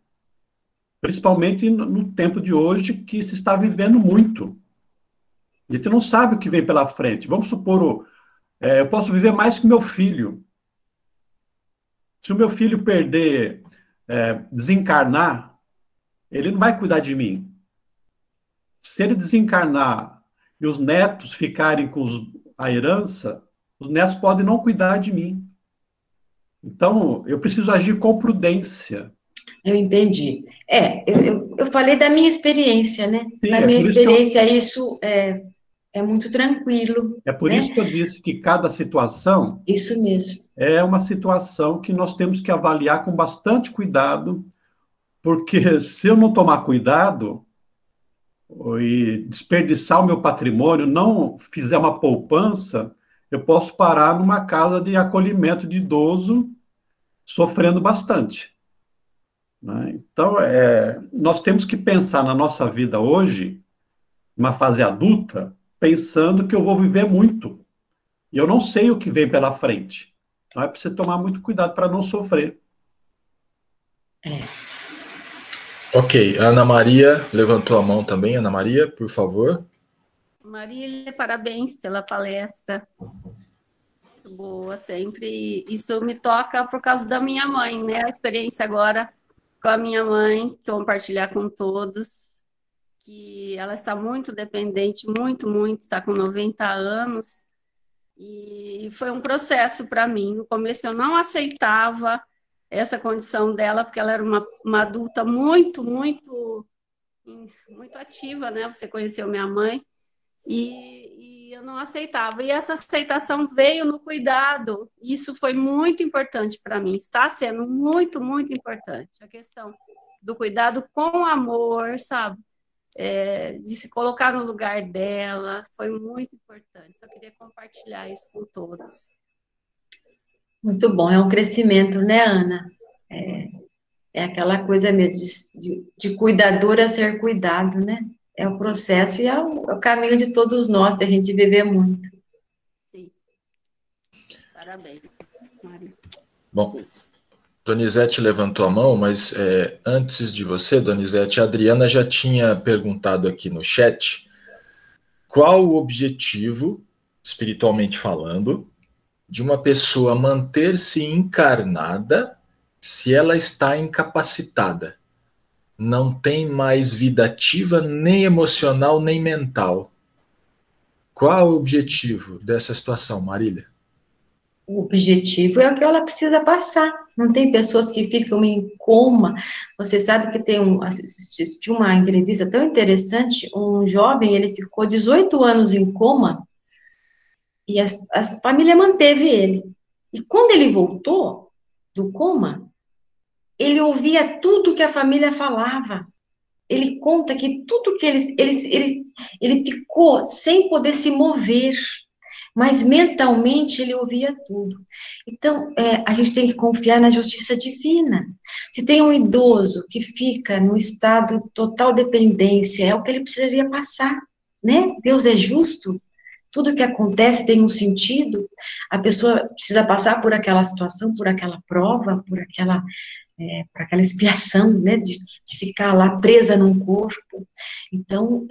Principalmente no tempo de hoje, que se está vivendo muito. A gente não sabe o que vem pela frente. Vamos supor, eu posso viver mais que meu filho. Se o meu filho desencarnar, ele não vai cuidar de mim. Se ele desencarnar e os netos ficarem com a herança, os netos podem não cuidar de mim. Então, eu preciso agir com prudência. Eu entendi. Eu falei da minha experiência, né? Sim, Na é minha por isso que experiência, isso é muito tranquilo, é por né? isso que eu disse que cada situação Isso mesmo. é uma situação que nós temos que avaliar com bastante cuidado, porque se eu não tomar cuidado e desperdiçar o meu patrimônio, não fizer uma poupança, eu posso parar numa casa de acolhimento de idoso sofrendo bastante, né? Então, nós temos que pensar na nossa vida hoje, numa fase adulta, pensando que eu vou viver muito. E eu não sei o que vem pela frente. Então, é preciso tomar muito cuidado para não sofrer. Ok, Ana Maria levantou a mão também. Ana Maria, por favor. Marília, parabéns pela palestra. Boa, sempre. Isso me toca por causa da minha mãe, né? A experiência agora com a minha mãe, que eu vou compartilhar com todos, que ela está muito dependente, muito, está com 90 anos, e foi um processo para mim. No começo eu não aceitava essa condição dela, porque ela era uma adulta muito ativa, né? Você conheceu minha mãe, e eu não aceitava. E essa aceitação veio no cuidado. Isso foi muito importante para mim. Está sendo muito importante. A questão do cuidado com amor, sabe? De se colocar no lugar dela, foi muito importante. Só queria compartilhar isso com todos. Muito bom, é um crescimento, né, Ana? É aquela coisa mesmo de cuidador a ser cuidado, né? É o processo e é o caminho de todos nós, se a gente viver muito. Sim. Parabéns, Maria. Bom, Donizete levantou a mão, mas antes de você, Donizete, a Adriana já tinha perguntado aqui no chat qual o objetivo, espiritualmente falando, de uma pessoa manter-se encarnada se ela está incapacitada. Não tem mais vida ativa, nem emocional, nem mental. Qual o objetivo dessa situação, Marília? O objetivo é o que ela precisa passar. Não tem pessoas que ficam em coma. Você sabe que assisti uma entrevista tão interessante, um jovem, ele ficou 18 anos em coma e a família manteve ele. E quando ele voltou do coma, ele ouvia tudo que a família falava. Ele conta que tudo que ele ficou sem poder se mover, mas mentalmente ele ouvia tudo. Então, a gente tem que confiar na justiça divina. Se tem um idoso que fica no estado de total dependência, é o que ele precisaria passar, né? Deus é justo, tudo que acontece tem um sentido, a pessoa precisa passar por aquela situação, por aquela prova, por aquela expiação, né, de ficar lá presa num corpo. Então,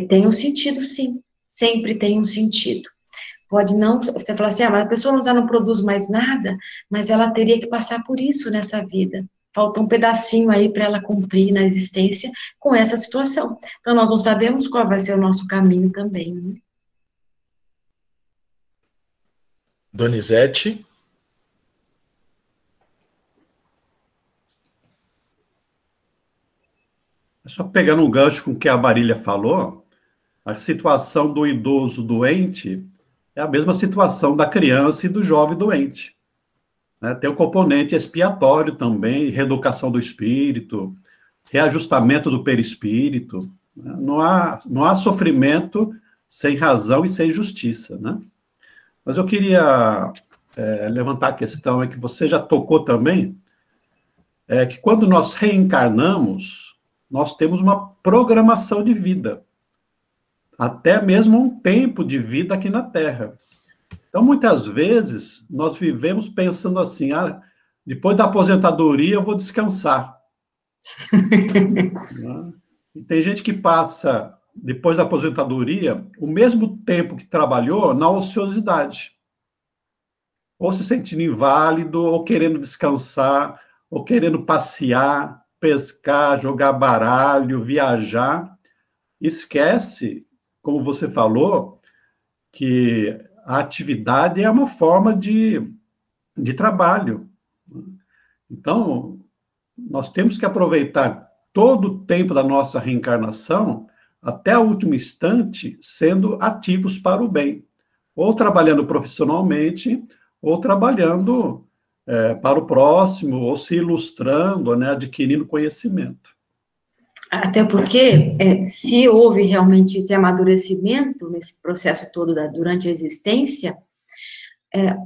tem um sentido, sim, sempre tem um sentido. Pode não, você fala assim, mas a pessoa já não produz mais nada, mas ela teria que passar por isso nessa vida. Falta um pedacinho aí para ela cumprir na existência com essa situação. Então, nós não sabemos qual vai ser o nosso caminho também, né? Donizete? Só pegando um gancho com o que a Marília falou, a situação do idoso doente é a mesma situação da criança e do jovem doente, né? Tem o componente expiatório também, reeducação do espírito, reajustamento do perispírito, né? Não há sofrimento sem razão e sem justiça, né? Mas eu queria levantar a questão, que você já tocou também, que quando nós reencarnamos, nós temos uma programação de vida, até mesmo um tempo de vida aqui na Terra. Então, muitas vezes, nós vivemos pensando assim, depois da aposentadoria eu vou descansar. Né? E tem gente que passa, depois da aposentadoria, o mesmo tempo que trabalhou na ociosidade. Ou se sentindo inválido, ou querendo descansar, ou querendo passear, pescar, jogar baralho, viajar. Esquece, como você falou, que a atividade é uma forma de trabalho. Então, Nós temos que aproveitar todo o tempo da nossa reencarnação, até o último instante, sendo ativos para o bem. Ou trabalhando profissionalmente, ou trabalhando para o próximo, ou se ilustrando, né, adquirindo conhecimento. Até porque, se houve realmente esse amadurecimento nesse processo todo durante a existência,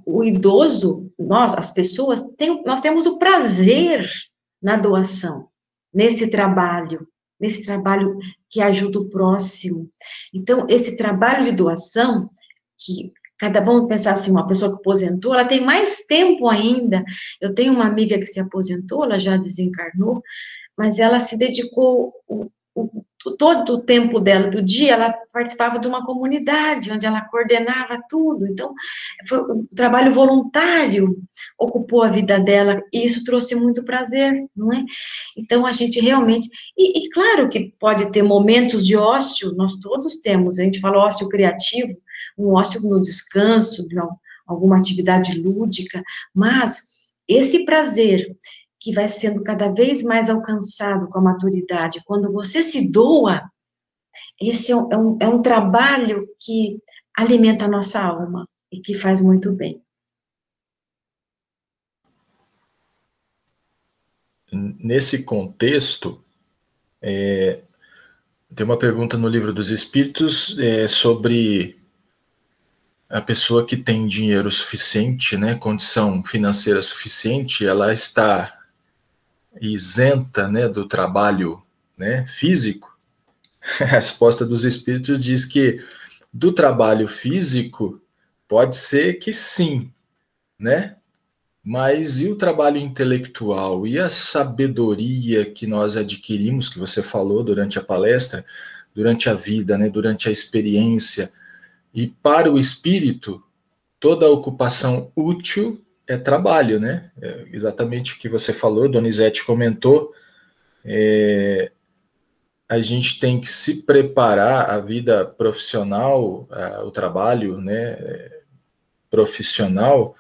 o idoso, nós, as pessoas, nós temos o prazer na doação, nesse trabalho que ajuda o próximo. Então, esse trabalho de doação, que vamos pensar assim, uma pessoa que aposentou, ela tem mais tempo ainda. Eu tenho uma amiga que se aposentou, ela já desencarnou, mas ela se dedicou todo o tempo dela, do dia, ela participava de uma comunidade, onde ela coordenava tudo. Então, foi um trabalho voluntário, ocupou a vida dela, e isso trouxe muito prazer, não é? Então, a gente realmente... E claro que pode ter momentos de ócio, nós todos temos, a gente fala ócio criativo, um ócio no descanso, de alguma atividade lúdica, mas esse prazer que vai sendo cada vez mais alcançado com a maturidade, quando você se doa, esse é um trabalho que alimenta a nossa alma e que faz muito bem. Nesse contexto, tem uma pergunta no Livro dos Espíritos sobre a pessoa que tem dinheiro suficiente, né, condição financeira suficiente, ela está isenta, né, do trabalho, né, físico. A resposta dos Espíritos diz que do trabalho físico pode ser que sim, né? Mas e o trabalho intelectual? E a sabedoria que nós adquirimos, que você falou durante a palestra, durante a vida, né, durante a experiência? E para o espírito, toda ocupação útil é trabalho, né? Exatamente o que você falou, Donizete comentou. A gente tem que se preparar, a vida profissional, o trabalho, né, profissional,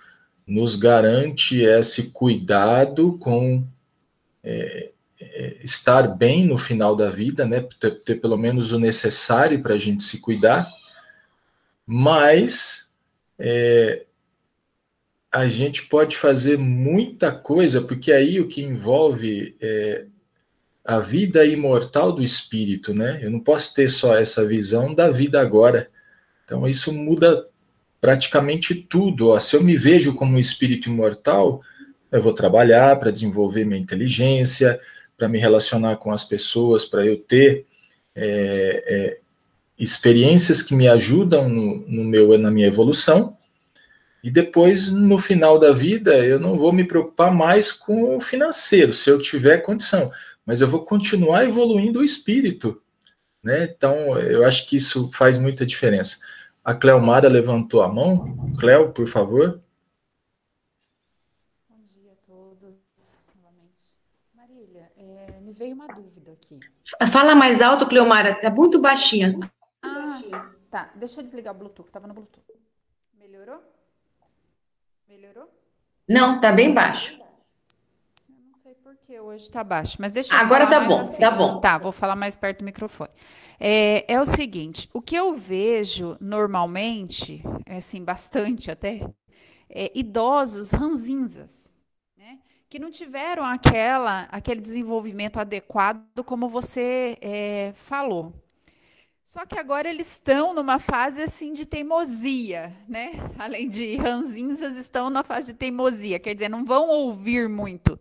nos garante esse cuidado com estar bem no final da vida, né, ter pelo menos o necessário para a gente se cuidar, mas a gente pode fazer muita coisa, porque aí o que envolve a vida imortal do espírito, né? Eu não posso ter só essa visão da vida agora. Então isso muda praticamente tudo. Ó, se eu me vejo como um espírito imortal, eu vou trabalhar para desenvolver minha inteligência, para me relacionar com as pessoas, para eu ter experiências que me ajudam na minha evolução. E depois, no final da vida, eu não vou me preocupar mais com o financeiro, se eu tiver condição, mas eu vou continuar evoluindo o espírito, né? Então, eu acho que isso faz muita diferença. A Cleomara levantou a mão. Cleo, por favor. Bom dia a todos, novamente. Marília, me veio uma dúvida aqui. Fala mais alto, Cleomara, tá muito baixinha. Ah, tá. Deixa eu desligar o Bluetooth, estava no Bluetooth. Melhorou? Melhorou? Não, tá bem baixo. Eu não sei por que hoje está baixo, mas deixa eu Agora falar tá mais bom, assim. tá bom. Tá, vou falar mais perto do microfone. É o seguinte, o que eu vejo normalmente, assim, bastante até, idosos ranzinzas, né? Que não tiveram aquele desenvolvimento adequado como você falou. Só que agora eles estão numa fase assim de teimosia, né? Além de ranzinzas, estão na fase de teimosia. Quer dizer, não vão ouvir muito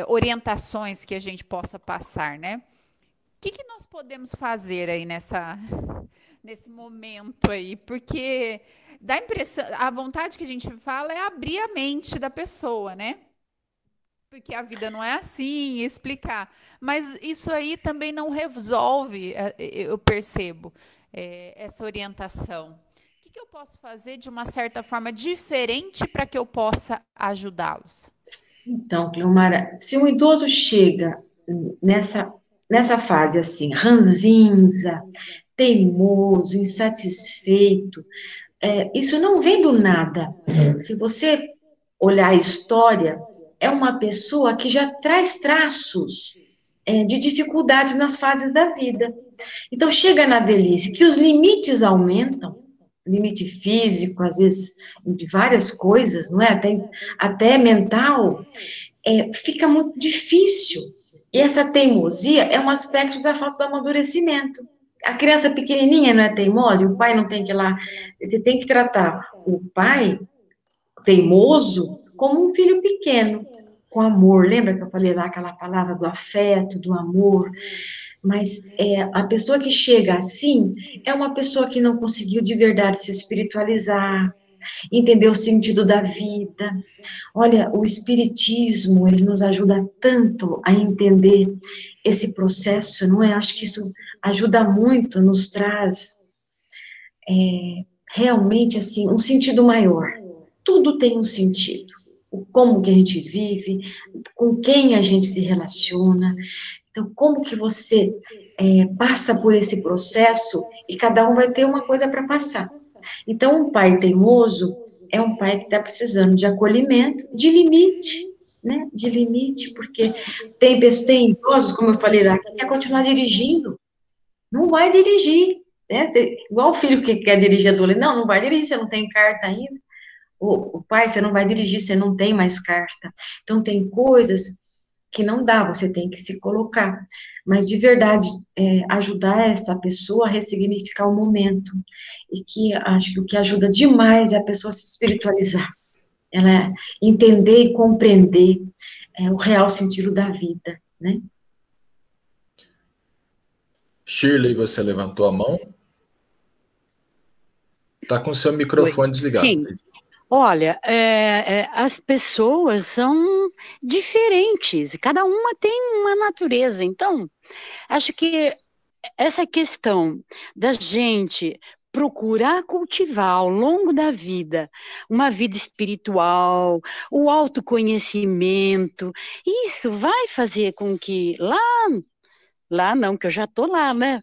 orientações que a gente possa passar, né? O que nós podemos fazer aí nesse momento aí? Porque dá a impressão, a vontade que a gente fala é abrir a mente da pessoa, né? Porque a vida não é assim, explicar. Mas isso aí também não resolve, eu percebo, essa orientação. O que eu posso fazer de uma certa forma diferente para que eu possa ajudá-los? Então, Cleomara, se um idoso chega nessa fase assim, ranzinza, teimoso, insatisfeito, isso não vem do nada. Se você olhar a história, é uma pessoa que já traz traços de dificuldades nas fases da vida. Então, chega na velhice, que os limites aumentam, limite físico, às vezes, de várias coisas, não é? Até mental, fica muito difícil. E essa teimosia é um aspecto da falta do amadurecimento. A criança pequenininha não é teimosa, e o pai não tem que ir lá. Você tem que tratar o pai teimoso como um filho pequeno, com amor. Lembra que eu falei lá aquela palavra do afeto, do amor? Mas a pessoa que chega assim é uma pessoa que não conseguiu de verdade se espiritualizar, entender o sentido da vida. Olha, o espiritismo, ele nos ajuda tanto a entender esse processo, não é? Acho que isso ajuda muito, nos traz realmente, assim, um sentido maior. Tudo tem um sentido. Como que a gente vive, com quem a gente se relaciona. Então, como que você passa por esse processo e cada um vai ter uma coisa para passar. Então, um pai teimoso é um pai que está precisando de acolhimento, de limite, né? De limite, porque tem idosos, como eu falei lá, que quer continuar dirigindo, não vai dirigir, né? Igual o filho que quer dirigir adolescente, não vai dirigir, você não tem carta ainda. O pai, você não vai dirigir, você não tem mais carta. Então, tem coisas que não dá, você tem que se colocar. Mas, de verdade, ajudar essa pessoa a ressignificar o momento. E que acho que o que ajuda demais é a pessoa se espiritualizar. Ela entender e compreender o real sentido da vida, né? Shirley, você levantou a mão? Está com seu microfone desligado. Sim. Olha, as pessoas são diferentes, cada uma tem uma natureza. Então, acho que essa questão da gente procurar cultivar ao longo da vida uma vida espiritual, o autoconhecimento, isso vai fazer com que lá não, que eu já estou lá, né?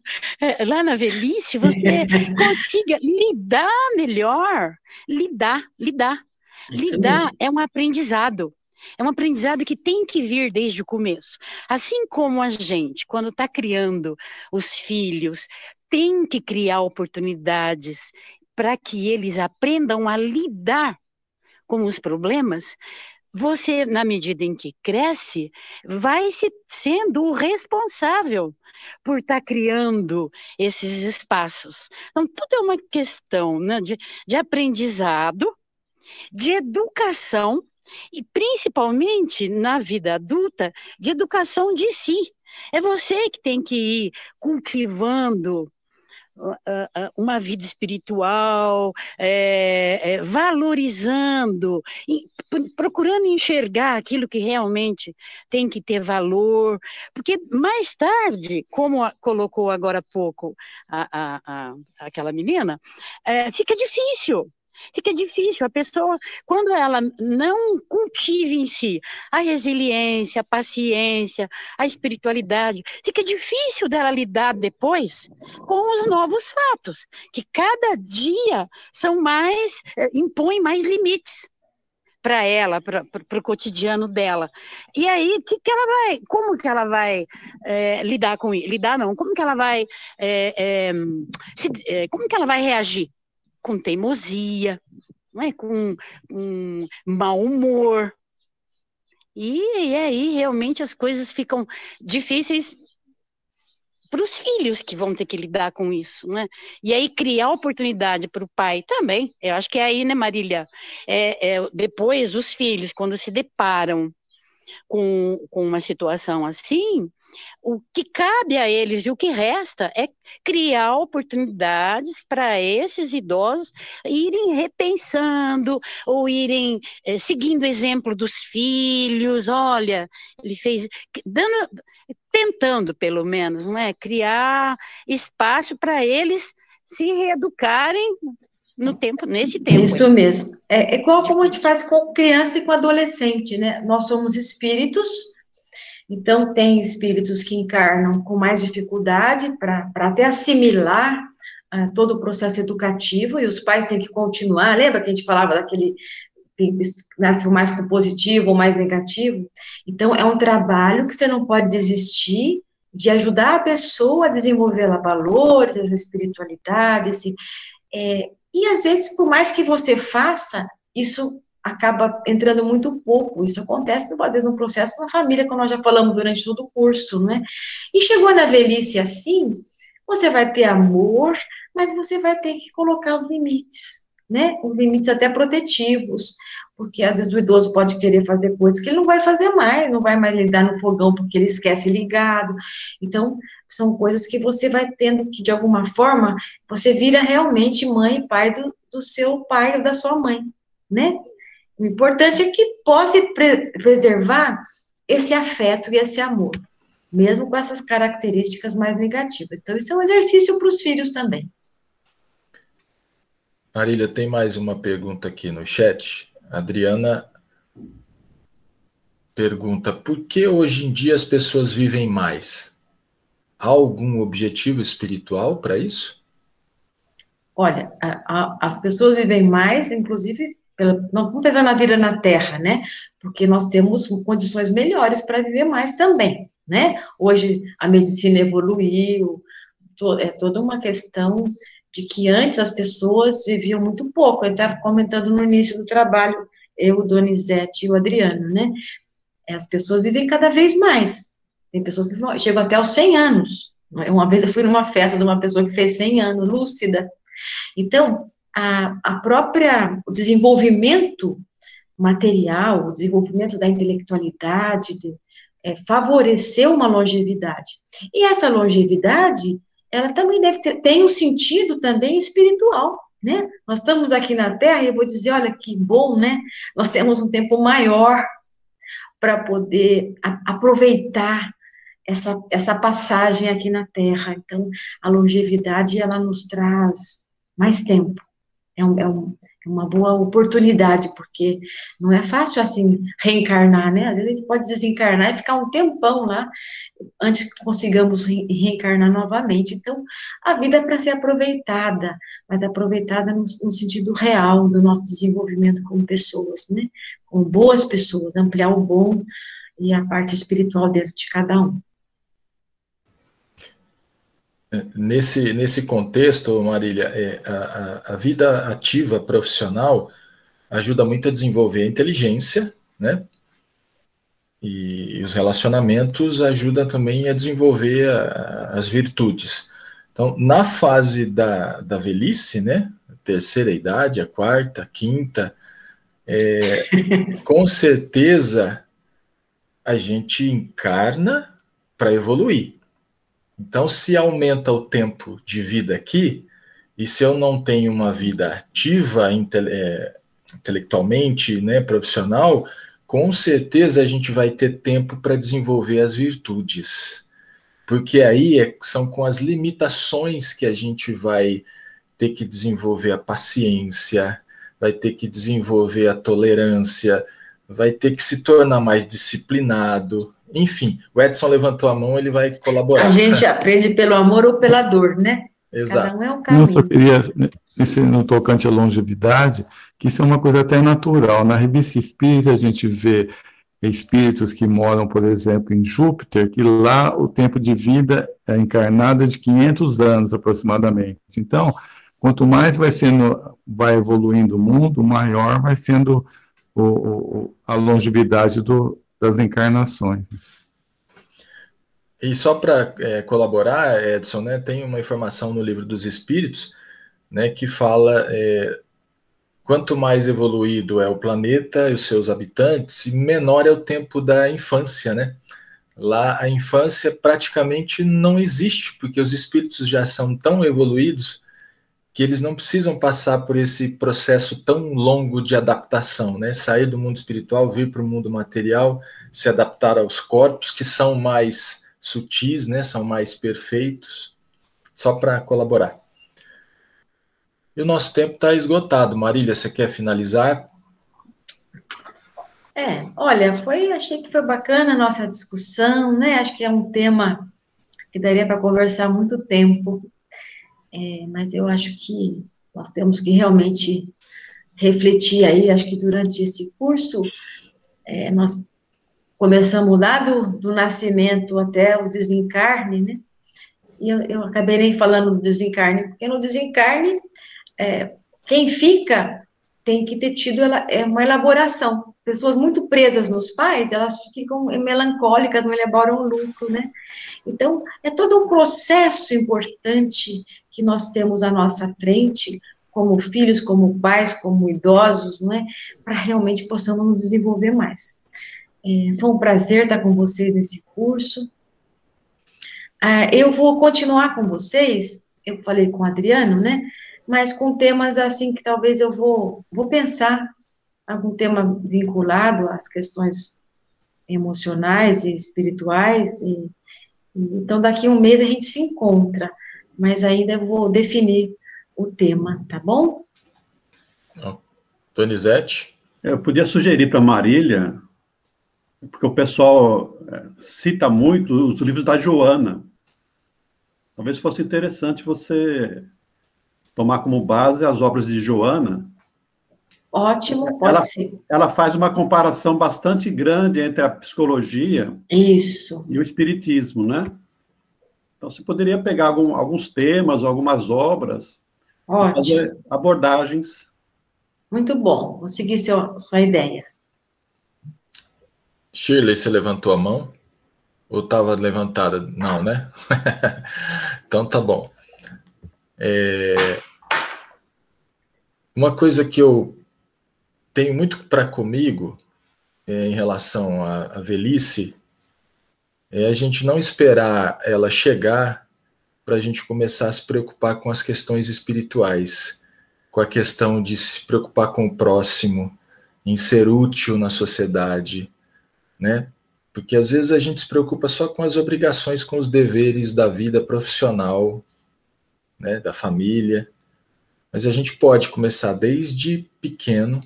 Lá na velhice, você consiga lidar melhor. Lidar. Lidar é um aprendizado. É um aprendizado que tem que vir desde o começo. Assim como a gente, quando está criando os filhos, tem que criar oportunidades para que eles aprendam a lidar com os problemas. Você, na medida em que cresce, vai sendo o responsável por estar criando esses espaços. Então, tudo é uma questão, né, de aprendizado, de educação, e principalmente na vida adulta, de educação de si. É você que tem que ir cultivando uma vida espiritual, valorizando, procurando enxergar aquilo que realmente tem que ter valor, porque mais tarde, como colocou agora há pouco aquela menina, fica difícil. Fica difícil, a pessoa, quando ela não cultiva em si a resiliência, a paciência, a espiritualidade, fica difícil dela lidar depois com os novos fatos, que cada dia impõem mais limites para ela, para o cotidiano dela. E aí, como que ela vai lidar com isso? Lidar não, como que ela vai como que ela vai reagir? Com teimosia, não é? Com mau humor. E aí realmente as coisas ficam difíceis para os filhos que vão ter que lidar com isso, né? E aí criar oportunidade para o pai também, eu acho que é aí, né, Marília? Depois os filhos, quando se deparam com uma situação assim, o que cabe a eles e o que resta é criar oportunidades para esses idosos irem repensando ou irem seguindo o exemplo dos filhos. Olha, ele fez, tentando pelo menos, não é? Criar espaço para eles se reeducarem nesse tempo. Isso mesmo. É igual como a gente faz com criança e com adolescente, né? Nós somos espíritos. Então, tem espíritos que encarnam com mais dificuldade para até assimilar todo o processo educativo, e os pais têm que continuar. Lembra que a gente falava daquele nasceu mais com positivo ou mais negativo. Então, é um trabalho que você não pode desistir de ajudar a pessoa a desenvolver valores, essa espiritualidade, e às vezes, por mais que você faça, isso acaba entrando muito pouco. Isso acontece, às vezes, no processo da família, como nós já falamos durante todo o curso, né? E chegou na velhice assim, você vai ter amor, mas você vai ter que colocar os limites, né? Os limites até protetivos, porque às vezes o idoso pode querer fazer coisas que ele não vai fazer mais, não vai mais ligar no fogão porque ele esquece ligado. Então, são coisas que você vai tendo que, de alguma forma, você vira realmente mãe e pai do seu pai ou da sua mãe, né? O importante é que possa preservar esse afeto e esse amor, mesmo com essas características mais negativas. Então, isso é um exercício para os filhos também. Marília, tem mais uma pergunta aqui no chat. A Adriana pergunta, por que hoje em dia as pessoas vivem mais? Há algum objetivo espiritual para isso? Olha, as pessoas vivem mais, inclusive, não vamos pensar na vida na Terra, né? Porque nós temos condições melhores para viver mais também, né? Hoje a medicina evoluiu, é toda uma questão de que antes as pessoas viviam muito pouco. Eu estava comentando no início do trabalho, eu, Donizete e o Adriano, né? As pessoas vivem cada vez mais. Tem pessoas que chegam até aos 100 anos. Uma vez eu fui numa festa de uma pessoa que fez 100 anos, lúcida. Então, o desenvolvimento material, o desenvolvimento da intelectualidade, favoreceu uma longevidade. E essa longevidade, ela também tem um sentido também espiritual, né? Nós estamos aqui na Terra e eu vou dizer, olha que bom, né? Nós temos um tempo maior para poder aproveitar essa passagem aqui na Terra. Então, a longevidade, ela nos traz mais tempo. É uma boa oportunidade, porque não é fácil, assim, reencarnar, né? Às vezes a gente pode desencarnar e ficar um tempão lá, antes que consigamos reencarnar novamente. Então, a vida é para ser aproveitada, mas aproveitada no sentido real do nosso desenvolvimento como pessoas, né? Com boas pessoas, ampliar o bom e a parte espiritual dentro de cada um. Nesse contexto, Marília, a vida ativa profissional ajuda muito a desenvolver a inteligência, né? E os relacionamentos ajudam também a desenvolver as virtudes. Então, na fase da velhice, né? A terceira idade, a quarta, a quinta, com certeza a gente encarna para evoluir. Então, se aumenta o tempo de vida aqui, e se eu não tenho uma vida ativa intelectualmente, né, profissional, com certeza a gente vai ter tempo para desenvolver as virtudes. Porque aí são com as limitações que a gente vai ter que desenvolver a paciência, vai ter que desenvolver a tolerância, vai ter que se tornar mais disciplinado. Enfim, o Edson levantou a mão, ele vai colaborar. A gente aprende pelo amor ou pela dor, né? Exato. Cada um é um caminho. Eu só queria, no tocante à longevidade, que isso é uma coisa até natural. Na revista Espírita, a gente vê espíritos que moram, por exemplo, em Júpiter, que lá o tempo de vida encarnada é de 500 anos, aproximadamente. Então, quanto mais vai evoluindo o mundo, maior vai sendo a longevidade das encarnações. E só para colaborar, Edson, né, tem uma informação no Livro dos Espíritos, né, que fala quanto mais evoluído é o planeta e os seus habitantes, menor é o tempo da infância, né? Lá a infância praticamente não existe, porque os espíritos já são tão evoluídos que eles não precisam passar por esse processo tão longo de adaptação, né? Sair do mundo espiritual, vir para o mundo material, se adaptar aos corpos, que são mais sutis, né? São mais perfeitos, só para colaborar. E o nosso tempo está esgotado. Marília, você quer finalizar? Olha, achei que foi bacana a nossa discussão, né? Acho que é um tema que daria para conversar muito tempo. Mas eu acho que nós temos que realmente refletir aí, acho que durante esse curso, nós começamos lá do nascimento até o desencarne, né? E eu acabei nem falando do desencarne, porque no desencarne, quem fica tem que ter tido uma elaboração. Pessoas muito presas nos pais, elas ficam melancólicas, não elaboram luto, né? Então, é todo um processo importante que nós temos à nossa frente, como filhos, como pais, como idosos, não é? Para realmente possamos nos desenvolver mais. Foi um prazer estar com vocês nesse curso. Eu vou continuar com vocês, eu falei com o Adriano, né? Mas com temas assim que talvez eu vou pensar, algum tema vinculado às questões emocionais e espirituais. Então, daqui a um mês a gente se encontra, mas ainda eu vou definir o tema, tá bom? Donizete? Eu podia sugerir para Marília, porque o pessoal cita muito os livros da Joana. Talvez fosse interessante você tomar como base as obras de Joana. Ótimo, pode ser. Ela faz uma comparação bastante grande entre a psicologia e o espiritismo, né? Então, você poderia pegar alguns temas, algumas obras, e fazer abordagens. Muito bom, vou seguir sua ideia. Shirley, você levantou a mão? Ou estava levantada? Não, né? Então tá bom. Uma coisa que eu tenho muito para comigo em relação à velhice é a gente não esperar ela chegar para a gente começar a se preocupar com as questões espirituais, com a questão de se preocupar com o próximo, em ser útil na sociedade, né? Porque às vezes a gente se preocupa só com as obrigações, com os deveres da vida profissional, né, da família, mas a gente pode começar desde pequeno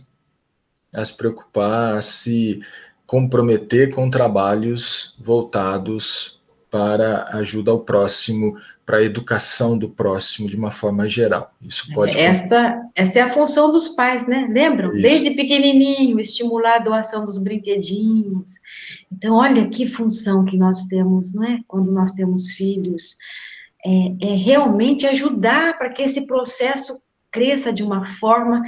a se preocupar, a se comprometer com trabalhos voltados para a ajuda ao próximo, para a educação do próximo de uma forma geral. Isso pode... Essa é a função dos pais, né? Lembram? Isso. Desde pequenininho, estimular a doação dos brinquedinhos. Então, olha que função que nós temos, não é? Quando nós temos filhos. É realmente ajudar para que esse processo cresça de uma forma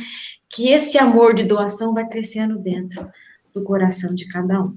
que esse amor de doação vai crescendo dentro do coração de cada um.